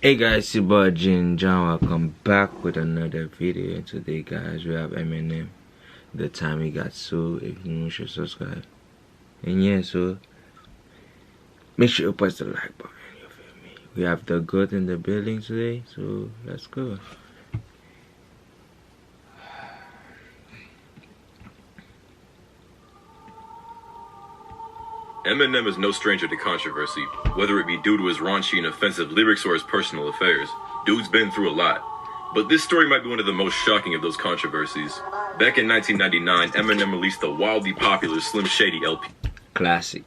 Hey guys, it's your boy Jin John. Welcome back with another video. And today, guys, we have Eminem. The time he got sued. If you should subscribe. And yeah, so make sure you press the like button. You feel me? We have the good in the building today, so let's go. Eminem is no stranger to controversy, whether it be due to his raunchy and offensive lyrics or his personal affairs. Dude's been through a lot. But this story might be one of the most shocking of those controversies. Back in 1999, Eminem released the wildly popular Slim Shady LP. Classic.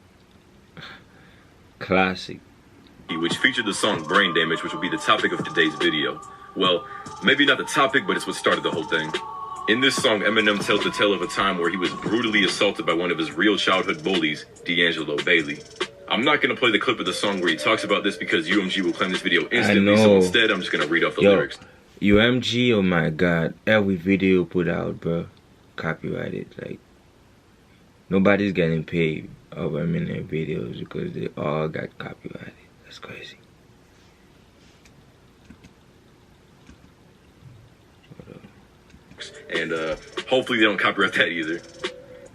Which featured the song Brain Damage, which will be the topic of today's video. Well, maybe not the topic, but it's what started the whole thing. In this song, Eminem tells the tale of a time where he was brutally assaulted by one of his real childhood bullies, D'Angelo Bailey. I'm not going to play the clip of the song where he talks about this because UMG will claim this video instantly, so instead I'm just going to read off the lyrics. UMG, oh my god, every video you put out, bro, copyrighted. Like, nobody's getting paid of Eminem videos because they all got copyrighted. That's crazy. And hopefully they don't copyright that either.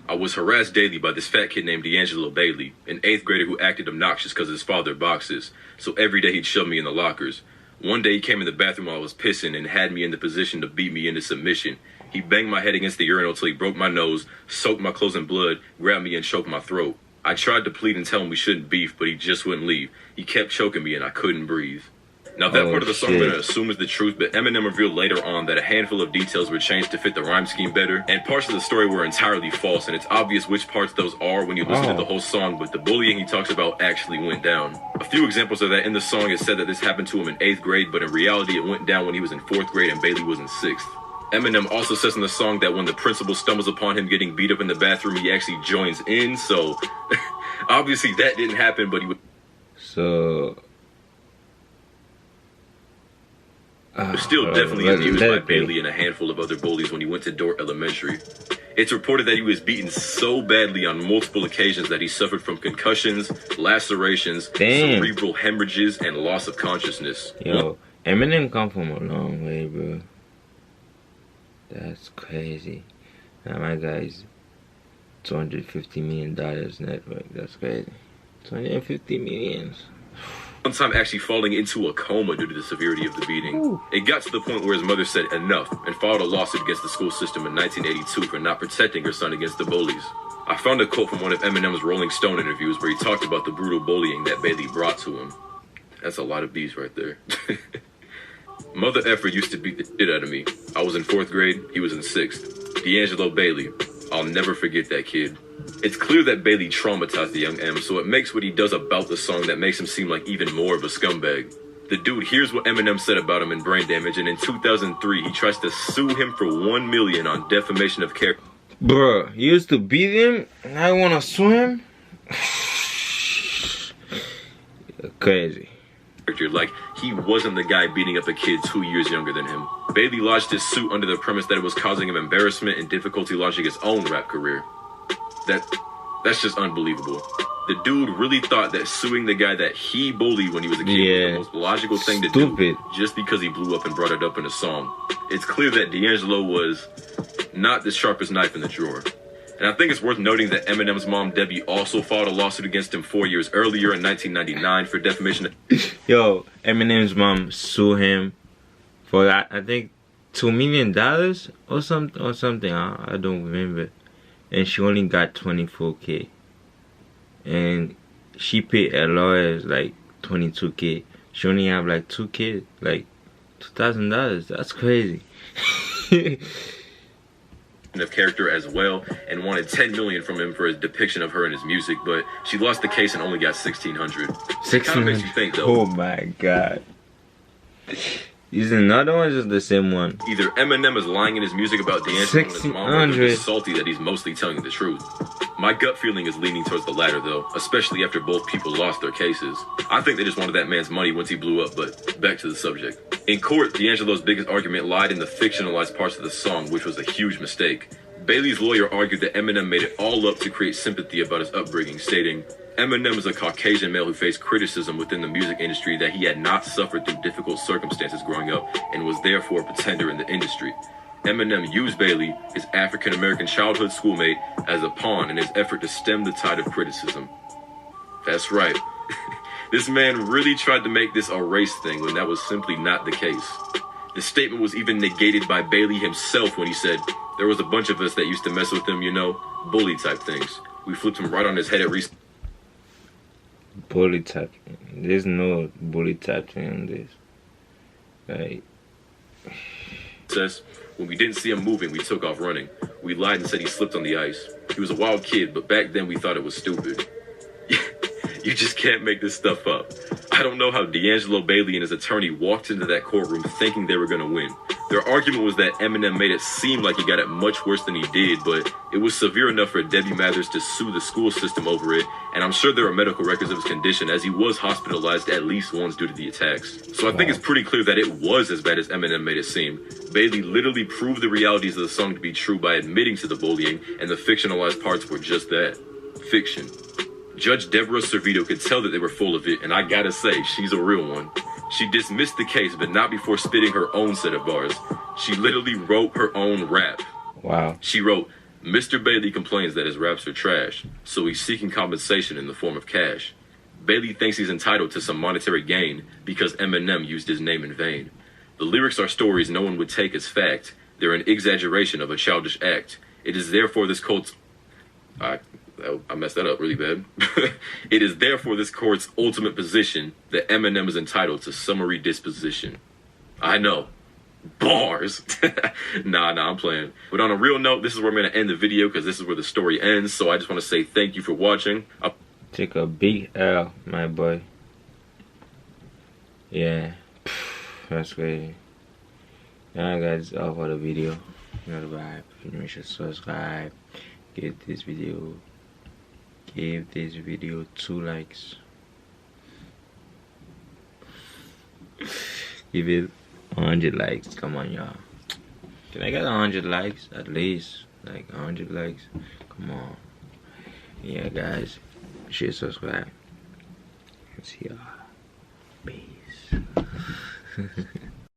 I was harassed daily by this fat kid named D'Angelo Bailey, an 8th grader who acted obnoxious because his father boxes, so every day he'd shove me in the lockers. One day he came in the bathroom while I was pissing and had me in the position to beat me into submission. He banged my head against the urinal till he broke my nose, soaked my clothes in blood, grabbed me and choked my throat. I tried to plead and tell him we shouldn't beef, but he just wouldn't leave. He kept choking me and I couldn't breathe. Now that part of the song I'm going to assume is the truth, but Eminem revealed later on that a handful of details were changed to fit the rhyme scheme better, and parts of the story were entirely false, and it's obvious which parts those are when you listen to the whole song, but the bullying he talks about actually went down. A few examples of that in the song is said that this happened to him in 8th grade, but in reality it went down when he was in 4th grade and Bailey was in 6th. Eminem also says in the song that when the principal stumbles upon him getting beat up in the bathroom, he actually joins in, so obviously that didn't happen, but he was... still definitely abused by Bailey and a handful of other bullies when he went to Dort Elementary. It's reported that he was beaten so badly on multiple occasions that he suffered from concussions, lacerations, cerebral hemorrhages, and loss of consciousness. Yo, Eminem come from a long way, bro. That's crazy. Now my guy's $250 million network. That's crazy. 250 million. One time actually falling into a coma due to the severity of the beating. Ooh. It got to the point where his mother said enough and filed a lawsuit against the school system in 1982 for not protecting her son against the bullies. I found a quote from one of Eminem's Rolling Stone interviews where he talked about the brutal bullying that Bailey brought to him. That's a lot of B's right there. Mother effer used to beat the shit out of me. I was in 4th grade, he was in 6th. D'Angelo Bailey. I'll never forget that kid. It's clear that Bailey traumatized the young M, so it makes what he does about the song that makes him seem like even more of a scumbag. The dude hears what Eminem said about him in Brain Damage, and in 2003 he tries to sue him for $1 million on defamation of character. Bruh, you used to beat him, and I wanna sue him? Crazy. Like he wasn't the guy beating up a kid 2 years younger than him. Bailey lodged his suit under the premise that it was causing him embarrassment and difficulty launching his own rap career. That's just unbelievable. The dude really thought that suing the guy that he bullied when he was a kid was the most logical thing to do just because he blew up and brought it up in a song. It's clear that D'Angelo was not the sharpest knife in the drawer. And I think it's worth noting that Eminem's mom, Debbie, also filed a lawsuit against him 4 years earlier in 1999 for defamation. Yo, Eminem's mom sued him for, I think, $2 million or something. I don't remember. And she only got 24K. And she paid her lawyers like 22K. She only have like 2K, like $2,000. That's crazy. Of character as well, and wanted $10 million from him for his depiction of her in his music, but she lost the case and only got $1,600. It kind of makes you think, though. Oh my god. Is another one or just the same one? Either Eminem is lying in his music about D'Angelo and his mom, or he's salty that he's mostly telling you the truth. My gut feeling is leaning towards the latter, though, especially after both people lost their cases. I think they just wanted that man's money once he blew up, but back to the subject. In court, D'Angelo's biggest argument lied in the fictionalized parts of the song, which was a huge mistake. Bailey's lawyer argued that Eminem made it all up to create sympathy about his upbringing, stating, Eminem is a Caucasian male who faced criticism within the music industry that he had not suffered through difficult circumstances growing up and was therefore a pretender in the industry. Eminem used Bailey, his African-American childhood schoolmate, as a pawn in his effort to stem the tide of criticism. That's right. This man really tried to make this a race thing when that was simply not the case. The statement was even negated by Bailey himself when he said, "There was a bunch of us that used to mess with him, you know, bully type things. We flipped him right on his head at recess." Bully type. There's no bully type thing on this. Like, Says, when we didn't see him moving, we took off running. We lied and said he slipped on the ice. He was a wild kid, but back then we thought it was stupid. You just can't make this stuff up. I don't know how D'Angelo Bailey and his attorney walked into that courtroom thinking they were going to win. Their argument was that Eminem made it seem like he got it much worse than he did, but it was severe enough for Debbie Mathers to sue the school system over it, and I'm sure there are medical records of his condition, as he was hospitalized at least once due to the attacks. So I think it's pretty clear that it was as bad as Eminem made it seem. Bailey literally proved the realities of the song to be true by admitting to the bullying, and the fictionalized parts were just that. Fiction. Judge Deborah Servito could tell that they were full of it, and I gotta say, she's a real one. She dismissed the case, but not before spitting her own set of bars. She literally wrote her own rap. wow. She wrote, "Mr. Bailey complains that his raps are trash, so he's seeking compensation in the form of cash. Bailey thinks he's entitled to some monetary gain because Eminem used his name in vain. The lyrics are stories no one would take as fact. They're an exaggeration of a childish act. It is therefore this court's..." I messed that up really bad. "It is therefore this court's ultimate position that Eminem is entitled to summary disposition." I know. Bars. Nah, I'm playing. But on a real note, this is where I'm going to end the video because this is where the story ends. So I just want to say thank you for watching. Take a big L, my boy. Yeah. That's crazy. Now guys, all for the video. You know the vibe. Make sure to subscribe. Give this video 2 likes. Give it 100 likes. Come on, y'all. Can I get 100 likes at least? Like 100 likes. Come on. Yeah, guys. Share, subscribe. See y'all. Peace.